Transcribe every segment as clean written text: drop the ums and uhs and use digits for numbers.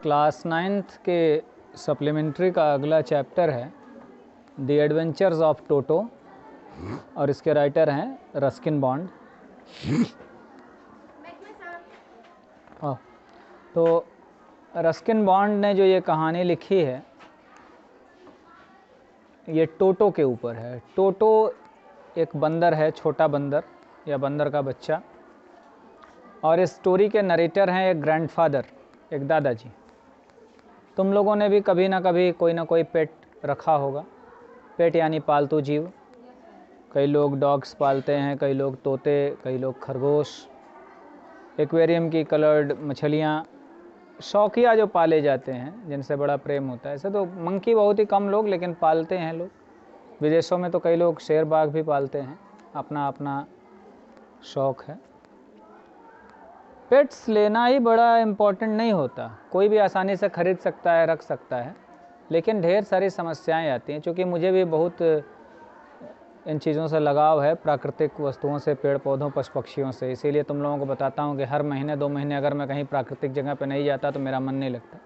Class 9th के supplementary का अगला चैप्टर है द एडवेंचर्स ऑफ टोटो और इसके राइटर हैं रस्किन बॉन्ड। तो रस्किन बॉन्ड ने जो ये कहानी लिखी है ये टोटो के ऊपर है। टोटो एक बंदर है, छोटा बंदर या बंदर का बच्चा, और इस स्टोरी के नरेटर हैं एक ग्रैंडफादर, एक दादाजी। तुम लोगों ने भी कभी ना कभी कोई ना कोई पेट रखा होगा। पेट यानी पालतू जीव। कई लोग डॉग्स पालते हैं, कई लोग तोते, कई लोग खरगोश, एक्वेरियम की कलर्ड मछलियाँ, शौकिया जो पाले जाते हैं जिनसे बड़ा प्रेम होता है। ऐसे तो मंकी बहुत ही कम लोग लेकिन पालते हैं लोग। विदेशों में तो कई लोग शेर बाघ भी पालते हैं, अपना अपना शौक़ है। पेट्स लेना ही बड़ा इम्पोर्टेंट नहीं होता, कोई भी आसानी से ख़रीद सकता है, रख सकता है, लेकिन ढेर सारी समस्याएं आती हैं। क्योंकि मुझे भी बहुत इन चीज़ों से लगाव है, प्राकृतिक वस्तुओं से, पेड़ पौधों, पशु पक्षियों से। इसीलिए तुम लोगों को बताता हूँ कि हर महीने 2 महीने अगर मैं कहीं प्राकृतिक जगह पर नहीं जाता तो मेरा मन नहीं लगता।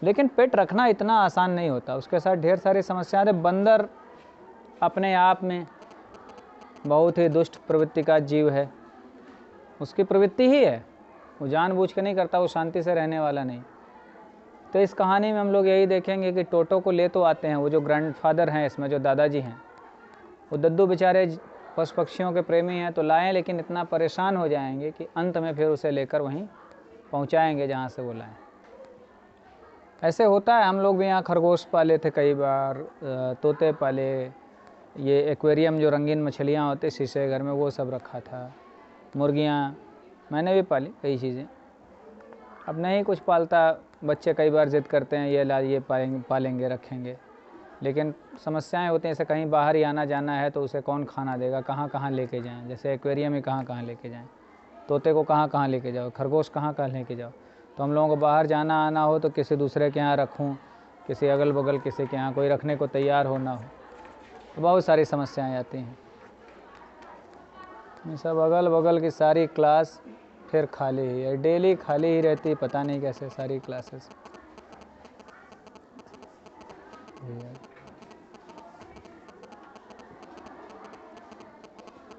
लेकिन पेट रखना इतना आसान नहीं होता, उसके साथ ढेर सारी समस्याएं। बंदर अपने आप में बहुत ही दुष्ट प्रवृत्ति का जीव है, उसकी प्रवृत्ति ही है, वो जानबूझ के नहीं करता, वो शांति से रहने वाला नहीं। तो इस कहानी में हम लोग यही देखेंगे कि टोटो को ले तो आते हैं, वो जो ग्रैंडफादर हैं इसमें, जो दादाजी हैं, वो दद्दू बेचारे पशु पक्षियों के प्रेमी हैं, तो लाएं, लेकिन इतना परेशान हो जाएंगे कि अंत में फिर उसे लेकर वहीं पहुंचाएंगे जहां से वो लाएं। ऐसे होता है। हम लोग भी यहाँ खरगोश पाले थे कई बार, तोते पाले, ये एक्वेरियम जो रंगीन मछलियाँ होती शीशे घर में, वो सब रखा था। मुर्गियाँ मैंने भी पाली, कई चीज़ें। अब नहीं कुछ पालता, बच्चे कई बार ज़िद करते हैं ये ला, ये पालेंगे रखेंगे, लेकिन समस्याएं होती हैं। जैसे कहीं बाहर ही आना जाना है तो उसे कौन खाना देगा, कहाँ कहाँ लेके जाएं। जैसे एक्वेरियम ही कहाँ कहाँ लेके जाएं, तोते को कहाँ कहाँ लेके जाओ, खरगोश कहाँ कहाँ लेके जाओ। तो हम लोगों को बाहर जाना आना हो तो किसी दूसरे के यहाँ रखूँ, किसी अगल बगल किसी के यहाँ कोई रखने को तैयार हो ना हो, तो बहुत सारी समस्याएँ आती हैं। सब अगल बगल की सारी क्लास फिर खाली ही है, डेली खाली ही रहती, पता नहीं कैसे सारी क्लासेस।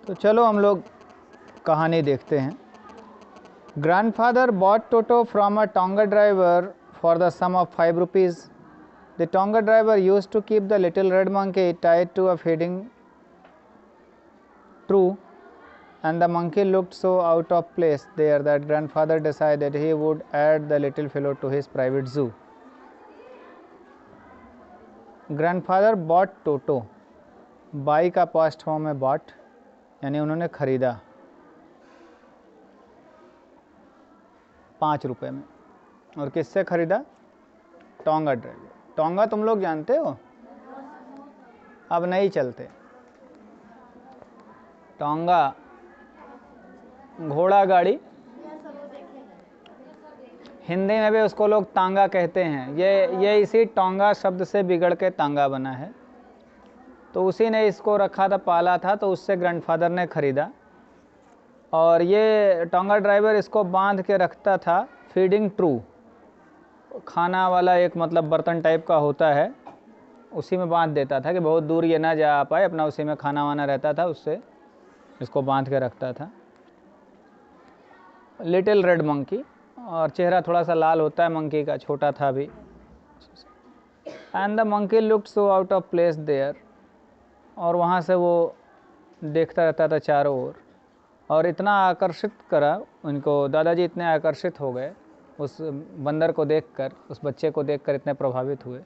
तो चलो हम लोग कहानी देखते हैं। Grandfather bought Toto from a tonga driver for the sum of 5 rupees. The Tonga driver used to keep the little red monkey tied to a feeding trough, and the monkey looked so out of place there that grandfather decided he would add the little fellow to his private zoo. Grandfather bought Toto. By का past form है bot, यानी उन्होंने खरीदा 5 रुपये में। और किससे खरीदा? टोंगा ड्राइवर। टोंगा तुम लोग जानते हो, अब नहीं चलते। टोंगा घोड़ा गाड़ी, हिंदी में भी उसको लोग तांगा कहते हैं। ये इसी टोंगा शब्द से बिगड़ के तांगा बना है। तो उसी ने इसको रखा था, पाला था, तो उससे ग्रैंडफादर ने खरीदा। और ये टोंगा ड्राइवर इसको बांध के रखता था फीडिंग ट्रू, खाना वाला एक मतलब बर्तन टाइप का होता है, उसी में बांध देता था कि बहुत दूर ये ना जा पाए, अपना उसी में खाना वाना रहता था, उससे इसको बांध के रखता था। लिटिल रेड मंकी, और चेहरा थोड़ा सा लाल होता है मंकी का, छोटा था भी। And the monkey looked so out of place there, और वहाँ से वो देखता रहता था चारों ओर, और इतना आकर्षित करा उनको, दादाजी इतने आकर्षित हो गए उस बंदर को देखकर, उस बच्चे को देखकर इतने प्रभावित हुए।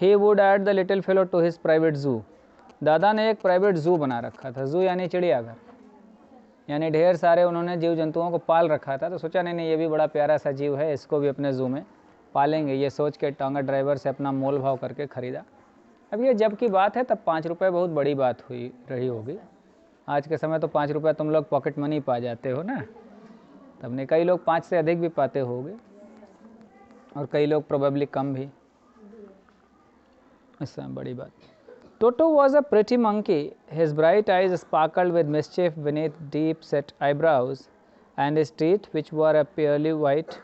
He would add the little fellow to his private zoo. दादा ने एक प्राइवेट जू बना रखा था। जू यानी चिड़ियाघर, यानी ढेर सारे उन्होंने जीव जंतुओं को पाल रखा था। तो सोचा नहीं ये भी बड़ा प्यारा सा जीव है, इसको भी अपने जू में पालेंगे, ये सोच के टोंगा ड्राइवर से अपना मोल भाव करके ख़रीदा। अब ये जब की बात है, तब 5 रुपये बहुत बड़ी बात हुई रही होगी। आज के समय तो 5 रुपये तुम लोग पॉकेट मनी पा जाते हो ना, तब नहीं, कई लोग 5 से अधिक भी पाते होंगे, और कई लोग प्रोबेबली कम भी। इससे बड़ी बात। Toto was a pretty monkey. His bright eyes sparkled with mischief beneath deep-set eyebrows, and his teeth, which were a pearly white,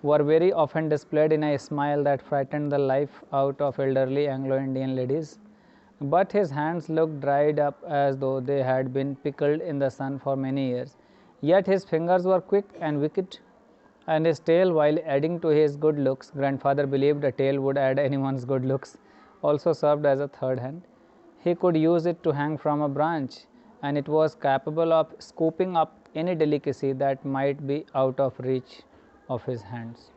were very often displayed in a smile that frightened the life out of elderly Anglo-Indian ladies, but his hands looked dried up as though they had been pickled in the sun for many years. Yet his fingers were quick and wicked, and his tail, while adding to his good looks, grandfather believed a tail would add anyone's good looks, also served as a third hand. He could use it to hang from a branch, and it was capable of scooping up any delicacy that might be out of reach of his hands.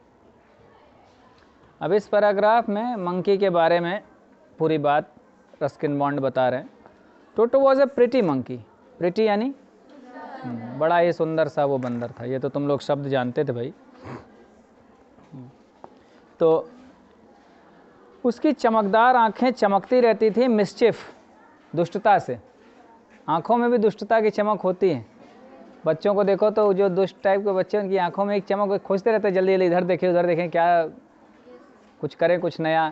अब इस paragraph में monkey के बारे में पूरी बात Ruskin bond बता रहे हैं. Toto was a pretty monkey. Pretty यानी बड़ा ही सुंदर सा वो बंदर था. ये तो तुम लोग शब्द जानते थे भाई. तो उसकी चमकदार आंखें चमकती रहती थी मिस्चिफ, दुष्टता से. आंखों में भी दुष्टता की चमक होती है. बच्चों को देखो तो जो दुष्ट टाइप के बच्चे, उनकी आंखों में एक चमक, खोजते रहते जल्दी जल्दी, इधर देखें उधर देखें, क्या कुछ करें, कुछ नया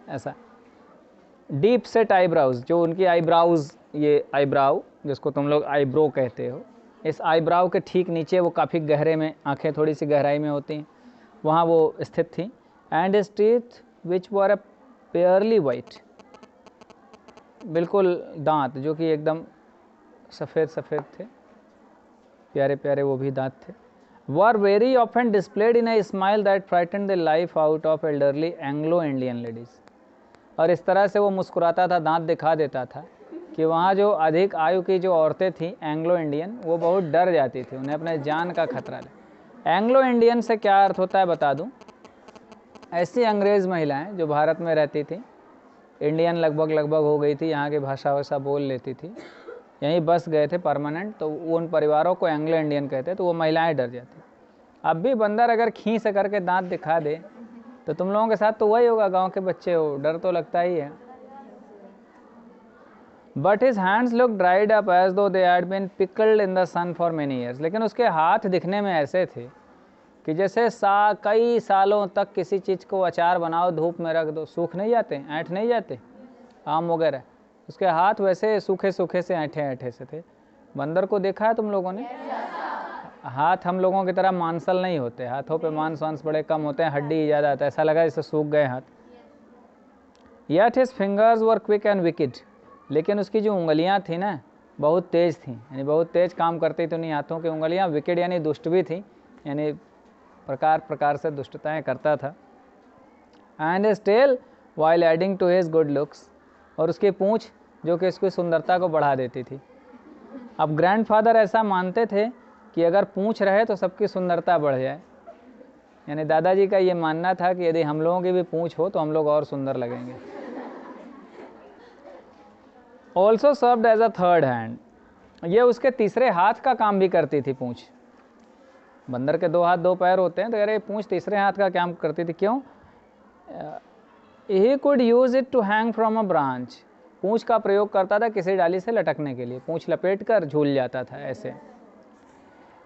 ऐसा. डीप सेट आईब्राउज, जो उनकी आईब्राउज, ये आईब्राउ जिसको तुम लोग आईब्रो कहते हो, इस आईब्राउ के ठीक नीचे वो काफ़ी गहरे में, आंखें थोड़ी सी गहराई में होती हैं, वहाँ वो स्थित थी. And his teeth which were a pearly white, बिल्कुल दांत जो कि एकदम सफ़ेद सफ़ेद थे, प्यारे प्यारे वो भी दांत थे. Were very often displayed in a smile that frightened the life out of elderly Anglo Indian ladies. और इस तरह से वो मुस्कुराता था, दांत दिखा देता था कि वहाँ जो अधिक आयु की जो औरतें थीं एंग्लो इंडियन, वो बहुत डर जाती थी, उन्हें अपने जान का खतरा लगा. एंग्लो इंडियन से क्या अर्थ होता है बता दूँ. ऐसी अंग्रेज़ महिलाएं जो भारत में रहती थी, इंडियन लगभग हो गई थी, यहाँ की भाषा वैसा बोल लेती थी, यहीं बस गए थे परमानेंट, तो उन परिवारों को एंग्लो इंडियन कहते, तो वो महिलाएं डर जाती. अब भी बंदर अगर खींच करके दांत दिखा दे तो तुम लोगों के साथ तो वही होगा, गांव के बच्चे हो, डर तो लगता ही है. But his hands look dried up as though they had been pickled in the sun for many years. लेकिन उसके हाथ दिखने में ऐसे थे कि जैसे कई सालों तक किसी चीज़ को अचार बनाओ, धूप में रख दो, सूख नहीं जाते, ऐंठ नहीं जाते, आम वगैरह. उसके हाथ वैसे सूखे सूखे से ऐंठे से थे. बंदर को देखा है तुम लोगों ने? हाथ हम लोगों की तरह मांसल नहीं होते, हाथों पे मांस वांस बड़े कम होते हैं, हड्डी ज़्यादा आता है, ऐसा लगा जैसे सूख गए हाथ. Yet his fingers were quick and wicked. लेकिन उसकी जो उंगलियां थी ना, बहुत तेज़ थी, यानी बहुत तेज़ काम करती थी उन्हीं हाथों की उंगलियां. विकेड यानी दुष्ट भी थी, यानी प्रकार प्रकार से दुष्टताएँ करता था. And his tail while adding to his good looks. और उसकी पूँछ जो कि इसकी सुंदरता को बढ़ा देती थी. अब ग्रैंडफादर ऐसा मानते थे कि अगर पूँछ रहे तो सबकी सुंदरता बढ़ जाए. यानी दादाजी का ये मानना था कि यदि हम लोगों की भी पूँछ हो तो हम लोग और सुंदर लगेंगे. Also served as a third hand. ये उसके तीसरे हाथ का काम भी करती थी पूँछ. बंदर के 2 हाथ 2 पैर होते हैं, तो यार ये पूँछ तीसरे हाथ का काम करती थी. क्यों? He could use it to hang from a branch. पूँछ का प्रयोग करता था किसी डाली से लटकने के लिए, पूँछ लपेट कर झूल जाता था ऐसे.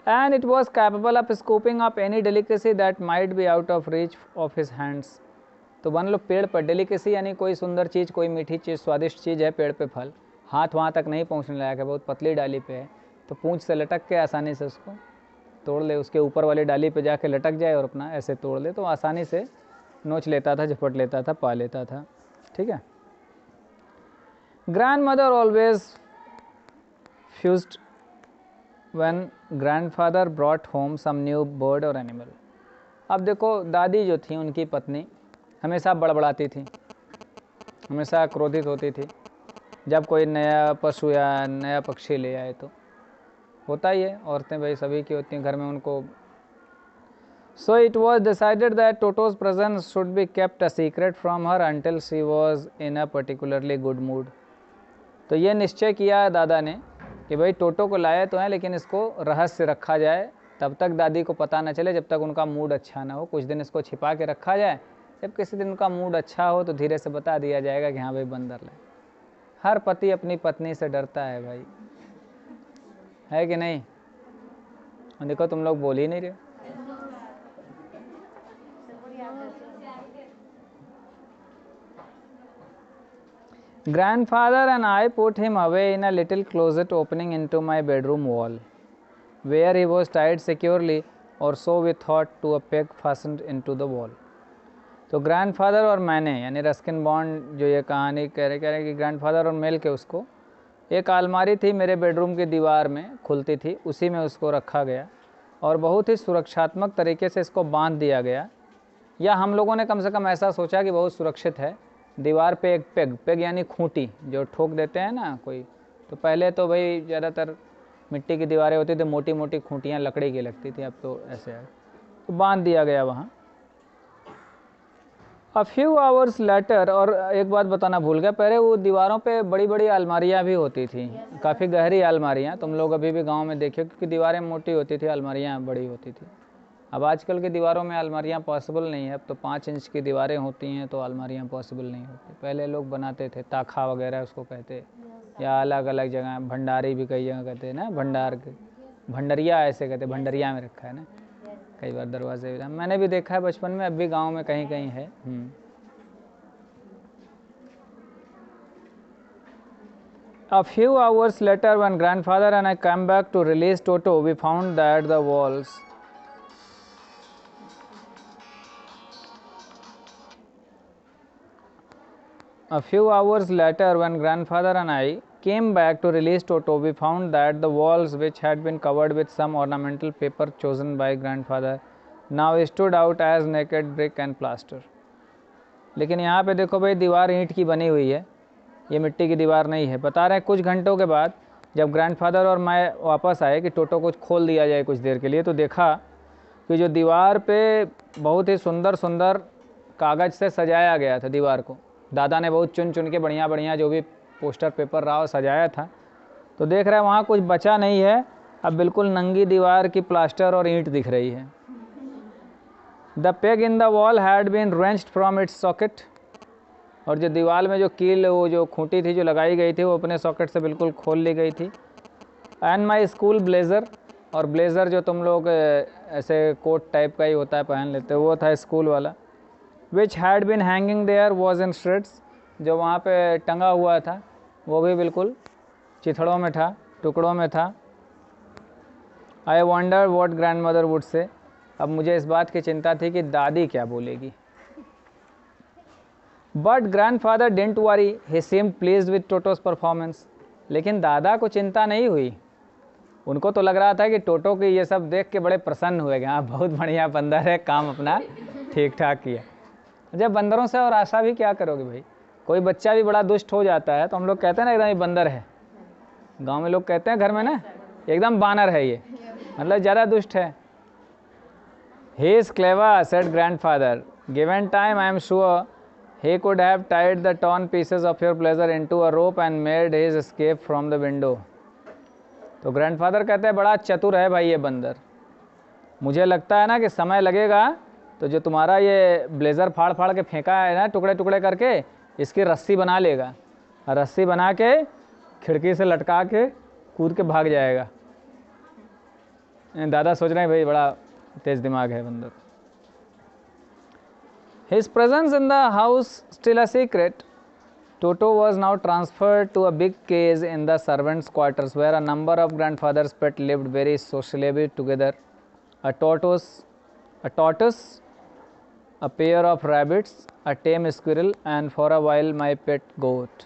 And it was capable of scooping up any delicacy that might be out of reach of his hands. तो बन लो पेड़ पर, डेलिकेसी यानी कोई सुंदर चीज़, कोई मीठी चीज़, स्वादिष्ट चीज़ है पेड़ पे, फल, हाथ वहाँ तक नहीं पहुँचने लायक है, बहुत पतली डाली पे है, तो पूँछ से लटक के आसानी से उसको तोड़ ले, उसके ऊपर वाली डाली पे जाके लटक जाए और अपना ऐसे तोड़ ले, तो आसानी से नोच लेता था, झपट लेता था, पा लेता था. ठीक है. Grandmother always fussed when grandfather brought home some new bird or animal. अब देखो, दादी जो थी, उनकी पत्नी हमेशा बड़बड़ाती थी, हमेशा क्रोधित होती थी जब कोई नया पशु या नया पक्षी ले आए. तो होता ही है, औरतें भाई सभी की होती हैं घर में उनको. So it was decided that Toto's presence should be kept a secret from her until she was in a particularly good mood. तो ये निश्चय किया दादा ने कि भाई टोटो को लाया तो है, लेकिन इसको रहस्य रखा जाए, तब तक दादी को पता न चले, जब तक उनका मूड अच्छा ना हो. कुछ दिन इसको छिपा के रखा जाए, जब किसी दिन उनका मूड अच्छा हो तो धीरे से बता दिया जाएगा कि हाँ भाई बंदर लाए. हर पति अपनी पत्नी से डरता है भाई, है कि नहीं? और देखो तुम लोग बोल ही नहीं रहे. Grandfather and I put him away in a little closet opening into my bedroom wall, where he was tied securely और so we thought to a peg fastened into the wall. तो ग्रैंडफादर और मैंने, यानी Ruskin bond जो ये कहानी कह रहे कि ग्रैंडफादर और मिल के उसको, एक अलमारी थी मेरे बेडरूम की दीवार में खुलती थी, उसी में उसको रखा गया और बहुत ही सुरक्षात्मक तरीके से इसको बांध दिया गया, या हम लोगों ने कम से कम ऐसा सोचा कि बहुत सुरक्षित है। दीवार पे एक पेग यानी खूंटी जो ठोक देते हैं ना कोई, तो पहले तो भाई ज़्यादातर मिट्टी की दीवारें होती थी, मोटी मोटी खूंटियाँ लकड़ी की लगती थी, अब तो ऐसे है, तो बांध दिया गया वहाँ। A few hours later, और एक बात बताना भूल गया, पहले वो दीवारों पे बड़ी बड़ी अलमारियाँ भी होती थी, काफ़ी गहरी अलमारियाँ, तुम लोग अभी भी गांव में देखिए, क्योंकि दीवारें मोटी होती थी, अलमारियाँ बड़ी होती थी। अब आजकल की दीवारों में अलमारियाँ पॉसिबल नहीं है, अब तो 5 इंच की दीवारें होती हैं तो अलमारियाँ पॉसिबल नहीं होती। पहले लोग बनाते थे, ताखा वगैरह उसको कहते, या अलग अलग जगह भंडारी भी कई जगह कहते हैं ना, भंडरिया ऐसे कहते, भंडरिया में रखा है ना कई बार दरवाजे भी, मैंने भी देखा है बचपन में, अब भी गांव में कहीं कहीं है। A few hours later, when grandfather and I came back to release Toto, we found that the walls A few hours later, when grandfather and I came back to release Toto, we found that the walls, which had been covered with some ornamental paper chosen by grandfather, now stood out as naked brick and plaster. लेकिन यहाँ पे देखो भाई, दीवार ईंट की बनी हुई है, ये मिट्टी की दीवार नहीं है। बता रहे हैं कुछ घंटों के बाद जब ग्रैंडफादर और मैं वापस आए कि टोटो को खोल दिया जाए कुछ देर के लिए, तो देखा कि जो दीवार पे बहुत ही सुंदर सुंदर कागज़ से सजाया गया था दीवार को, दादा ने बहुत चुन चुन के बढ़िया बढ़िया जो भी पोस्टर पेपर रहा सजाया था, तो देख रहे हैं वहाँ कुछ बचा नहीं है, अब बिल्कुल नंगी दीवार की प्लास्टर और ईंट दिख रही है। The peg in the wall had been wrenched from its socket, और जो दीवार में जो कील, वो जो खूंटी थी जो लगाई गई थी, वो अपने सॉकेट से बिल्कुल खोल ली गई थी। एंड माई स्कूल ब्लेज़र, और ब्लेज़र जो तुम लोग ऐसे कोट टाइप का ही होता है पहन लेते, वो था स्कूल वाला। Which had been hanging there was in shreds, जो वहाँ पे टंगा हुआ था वो भी बिल्कुल चिथड़ों में था, टुकड़ों में था। I wonder what grand mother would say, अब मुझे इस बात की चिंता थी कि दादी क्या बोलेगी। But grandfather didn't worry, he seemed pleased with Toto's performance, लेकिन दादा को चिंता नहीं हुई, उनको तो लग रहा था कि टोटो की ये सब देख के बड़े प्रसन्न हुए कि हाँ बहुत बढ़िया बंदर है, काम अपना ठीक ठाक किया। जब बंदरों से और आशा भी क्या करोगे भाई, कोई बच्चा भी बड़ा दुष्ट हो जाता है तो हम लोग कहते हैं ना एकदम ये बंदर है, गांव में लोग कहते हैं घर में ना एकदम बानर है ये, मतलब ज़्यादा दुष्ट है। He is clever said grandfather, given time I am sure he could have tied the torn pieces of your blazer into a rope and made his escape from the window. तो ग्रैंडफादर कहते हैं बड़ा चतुर है भाई ये बंदर, मुझे लगता है ना कि समय लगेगा तो जो तुम्हारा ये ब्लेज़र फाड़ फाड़ के फेंका है ना टुकड़े टुकड़े करके, इसकी रस्सी बना लेगा और रस्सी बना के खिड़की से लटका के कूद के भाग जाएगा। दादा सोच रहे हैं भाई बड़ा तेज दिमाग है बंदर। His presence in the house still a secret, Toto was now transferred to a big cage in the servants' quarters where a number of grandfather's pets lived very sociably together. A tortoise, a pair of rabbits, a tame squirrel, and for a while my pet goat.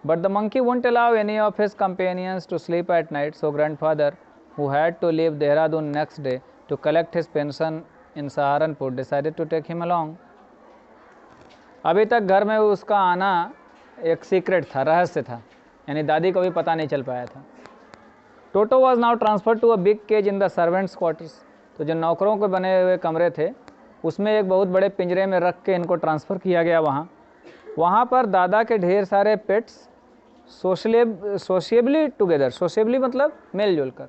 But the monkey wouldn't allow any of his companions to sleep at night, so grandfather, who had to leave Dehradun next day to collect his pension in Saharanpur, decided to take him along. अभी तक घर में उसका आना एक secret था, रहस्य था, यानी दादी को भी पता नहीं चल पाया था। Toto was now transfer to a big cage in the servants quarters, तो जो नौकरों के बने हुए कमरे थे उसमें एक बहुत बड़े पिंजरे में रख के इनको ट्रांसफ़र किया गया। वहाँ पर दादा के ढेर सारे पेट्स सोशिएबली टुगेदर, सोशिएबली मतलब मिलजुल कर,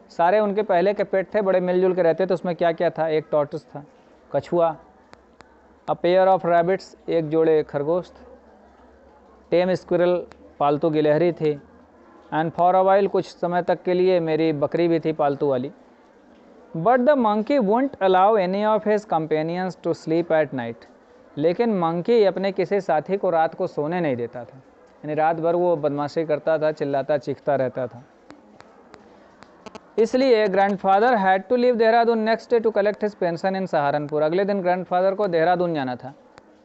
सारे उनके पहले के पेट थे, बड़े मिलजुल के रहते थे। उसमें क्या क्या था, एक टॉर्टस था, कछुआ, अ पेयर ऑफ रैबिट्स, एक जोड़े खरगोश, टेम स्क्विरल, पालतू गिलहरी थी, एंड फॉर अ वाइल, कुछ समय तक के लिए मेरी बकरी भी थी पालतू वाली। But the monkey won't allow any of his companions to sleep at night, लेकिन मंकी अपने किसी साथी को रात को सोने नहीं देता था, यानी रात भर वो बदमाशी करता था, चिल्लाता चीखता रहता था। इसलिए grandfather had to leave Dehradun next day to collect his pension in Saharanpur. अगले दिन ग्रैंडफादर को देहरादून जाना था।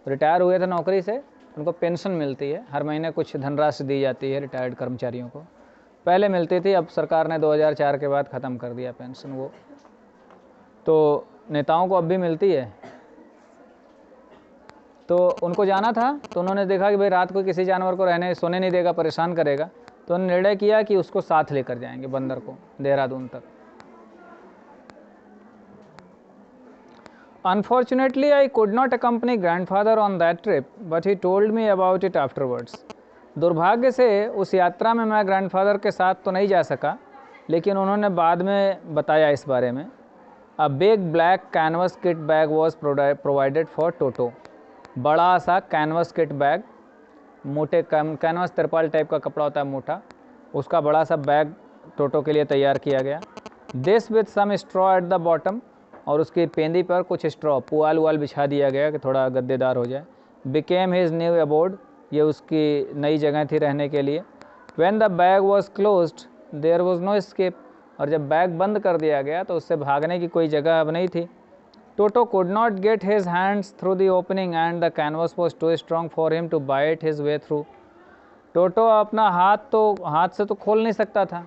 रिटायर हुए थे नौकरी से, उनको पेंशन मिलती है, हर महीने कुछ धनराशि दी जाती है रिटायर्ड कर्मचारियों को। पहले मिलती थी, अब सरकार ने 2004 के बाद ख़त्म कर दिया पेंशन। वो तो नेताओं को अब भी मिलती है। तो उनको जाना था, तो उन्होंने देखा कि भाई रात को किसी जानवर को रहने सोने नहीं देगा, परेशान करेगा, तो उन्होंने निर्णय किया कि उसको साथ लेकर जाएंगे बंदर को देहरादून तक। Unfortunately, I could not accompany grandfather on that trip, but he told me about it afterwards. दुर्भाग्य से उस यात्रा में मैं ग्रैंडफादर के साथ तो नहीं जा सका, लेकिन उन्होंने बाद में बताया इस बारे में। A big black canvas kit bag was provided for Toto. बड़ा सा कैनवस किट बैग, मोटे कैनवस तिरपाल टाइप का कपड़ा होता है मोटा, उसका बड़ा सा बैग टोटो के लिए तैयार किया गया। This with some straw at the bottom, और उसकी पेंदी पर कुछ स्ट्रॉ पुआल उआल बिछा दिया गया कि थोड़ा गद्देदार हो जाए। बिकेम हिज न्यू अबोर्ड, ये उसकी नई जगह थी रहने के लिए। When the bag was closed there was no escape, और जब बैग बंद कर दिया गया तो उससे भागने की कोई जगह अब नहीं थी। Toto could not get his hands through the opening and the canvas was too strong for him to bite his way through. टोटो अपना हाथ से तो खोल नहीं सकता था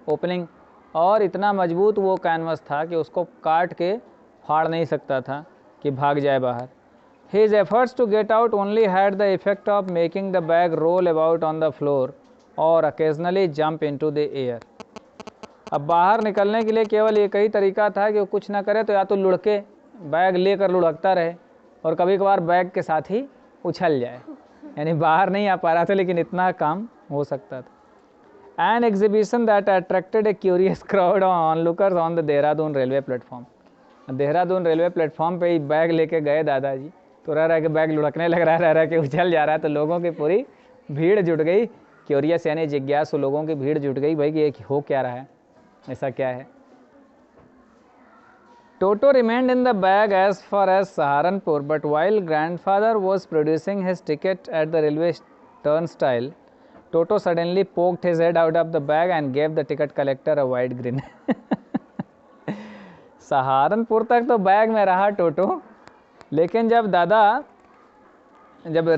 ओपनिंग, और इतना मजबूत वो कैनवस था कि उसको काट के फाड़ नहीं सकता था कि भाग जाए बाहर। His efforts to get out only had the effect of making the bag roll about on the floor or occasionally jump into the air. अब बाहर निकलने के लिए केवल एक ही तरीका था कि वो कुछ ना करे तो या तो लुढ़के बैग लेकर लुढ़कता रहे, और कभी कभार बैग के साथ ही उछल जाए, यानी बाहर नहीं आ पा रहा था लेकिन इतना काम हो सकता था। An exhibition that attracted A curious crowd on lookers on the Dehradun railway platform. Dehradun railway platform पे ही बैग लेके गए दादाजी, तो रह रहा के बैग लुढ़कने लग रहा है, रह रहा के उछल जा रहा है, तो लोगों की पूरी भीड़ जुट गई। क्यूरियस यानी जिज्ञासु लोगों की भीड़ जुट गई भाई कि ये हो क्या रहा है, ऐसा क्या है। Toto remained in the bag as far as Saharanpur, but while grandfather was producing his ticket at the railway turnstile, Toto suddenly poked his head out of the bag and gave the ticket collector a wide grin. Saharanpur तक तो bag में रहा टोटो, लेकिन जब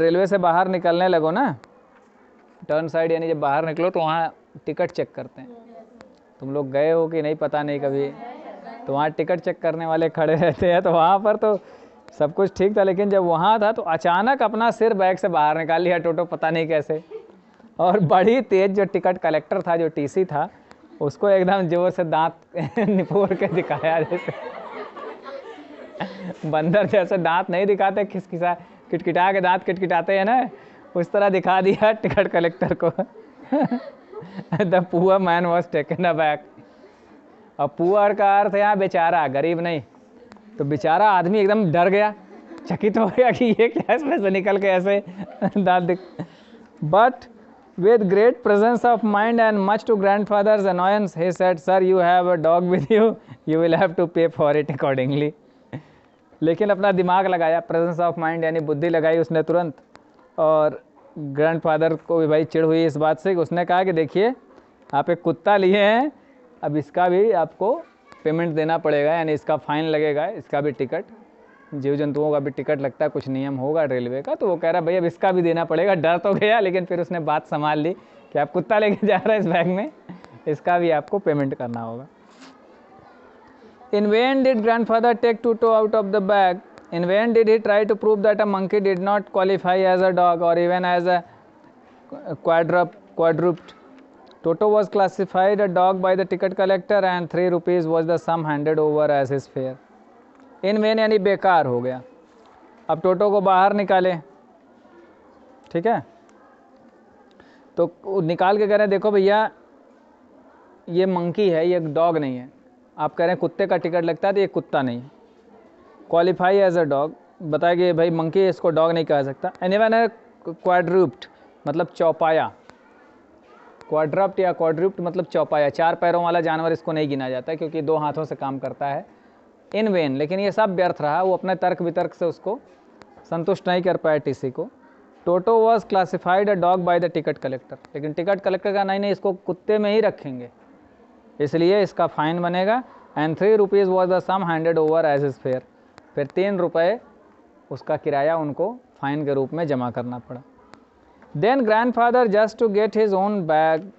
railway से बाहर निकलने लगो ना, टर्न साइड यानी जब बाहर निकलो तो वहाँ टिकट चेक करते हैं। तुम लोग गए हो कि नहीं पता नहीं कभी, तो वहाँ टिकट चेक करने वाले खड़े रहते हैं, तो वहाँ पर तो सब कुछ ठीक था, लेकिन जब वहाँ था तो अचानक अपना सिर बैग से बाहर निकाल लिया टोटो, पता नहीं कैसे, और बड़ी तेज जो टिकट कलेक्टर था, जो टीसी था, उसको एकदम जोर से दांत निपोड़ के दिखाया, जैसे बंदर जैसे दांत नहीं दिखाते, खिसखिसा किटकिटा के दांत किटकिटाते हैं ना, उस तरह दिखा दिया टिकट कलेक्टर को। The poor man was taken aback. और पुअर का अर्थ यहाँ बेचारा, गरीब नहीं, तो बेचारा आदमी एकदम डर गया, चकित हो गया कि ये क्या इसमें से निकल के ऐसे दांत दिख। But with great presence of mind and much to grandfather's annoyance, he said, sir, you have a dog with you, you will have to pay for it accordingly. लेकिन अपना दिमाग लगाया, प्रेजेंस ऑफ माइंड यानी बुद्धि लगाई उसने तुरंत, और ग्रैंडफादर को भी भाई चिढ़ हुई इस बात से कि उसने कहा कि देखिए आप एक कुत्ता लिए हैं, अब इसका भी आपको पेमेंट देना पड़ेगा, यानी इसका फ़ाइन लगेगा, इसका भी टिकट, जीव जंतुओं का भी टिकट लगता है, कुछ नियम होगा रेलवे का, तो वो कह रहा भाई अब इसका भी देना पड़ेगा। डर तो गया, लेकिन फिर उसने बात संभाल ली कि आप कुत्ता लेके जा रहे हैं इस बैग में, इसका भी आपको पेमेंट करना होगा। In vain did grandfather take Toto out of the bag. In vain did he try to prove that a monkey did not qualify as a dog or even as a quadruped. Toto was classified a dog by the ticket collector and 3 rupees was the sum handed over as his fare. In when यानी बेकार हो गया। अब टोटो को बाहर निकाले, ठीक है, तो निकाल के कह रहे हैं देखो भैया ये मंकी है, ये डॉग नहीं है। आप कह रहे हैं कुत्ते का टिकट लगता है, तो ये कुत्ता नहीं, क्वालिफाई एज अ डॉग, बताया कि भाई मंकी इसको डॉग नहीं कह सकता। एनीवन है क्वाड्रूप्ड मतलब चौपाया, क्वाड्रप्ट या क्वाड्रूप्ड मतलब चौपाया, 4 पैरों वाला जानवर इसको नहीं गिना जाता क्योंकि 2 हाथों से काम करता है। इन वेन, लेकिन ये सब व्यर्थ रहा, वो अपने तर्क वितर्क से उसको संतुष्ट नहीं कर पाया टीसी को। Toto was classified a dog by the ticket collector, लेकिन टिकट कलेक्टर का नहीं इसको कुत्ते में ही रखेंगे, इसलिए इसका फ़ाइन बनेगा। And 3 rupees was the sum handed over as is fair. फिर 3 रुपये उसका किराया उनको फ़ाइन के रूप में जमा करना पड़ा। Then grandfather just to get his own bag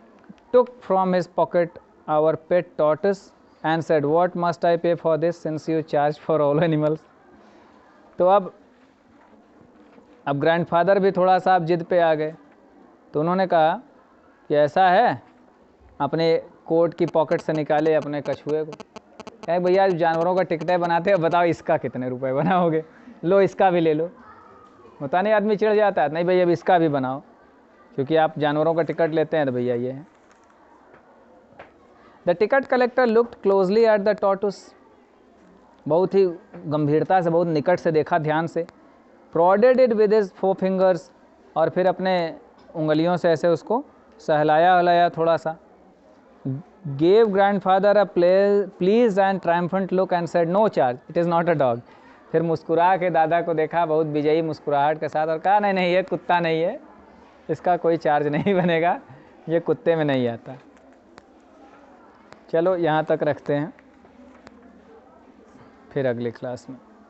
took from his pocket our pet tortoise and said what must I pay for this since you charge for all animals. तो अब ग्रैंडफादर भी थोड़ा सा अब जिद पे आ गए। तो उन्होंने कहा कि ऐसा है, अपने कोट की पॉकेट से निकाले अपने कछुए को, कहे भैया जानवरों का टिकटें बनाते हो, बताओ इसका कितने रुपए बनाओगे, लो इसका भी ले लो। होता नहीं आदमी चिढ़ जाता है, नहीं भैया अब इसका भी बनाओ, क्योंकि आप जानवरों का टिकट लेते हैं तो भैया ये है। The ticket collector looked closely at the tortoise. बहुत ही गंभीरता से, बहुत निकट से देखा, ध्यान से। Prodded it with his 4 fingers, और फिर अपने उंगलियों से ऐसे उसको सहलाया हलाया थोड़ा सा। Gave grandfather a pleased and triumphant look and said no charge, it is not a dog. फिर मुस्कुरा के दादा को देखा बहुत विजयी मुस्कुराहट के साथ, और कहा नहीं नहीं, ये कुत्ता नहीं है, इसका कोई चार्ज नहीं बनेगा, ये कुत्ते में नहीं आता। चलो यहाँ तक रखते हैं, फिर अगली क्लास में।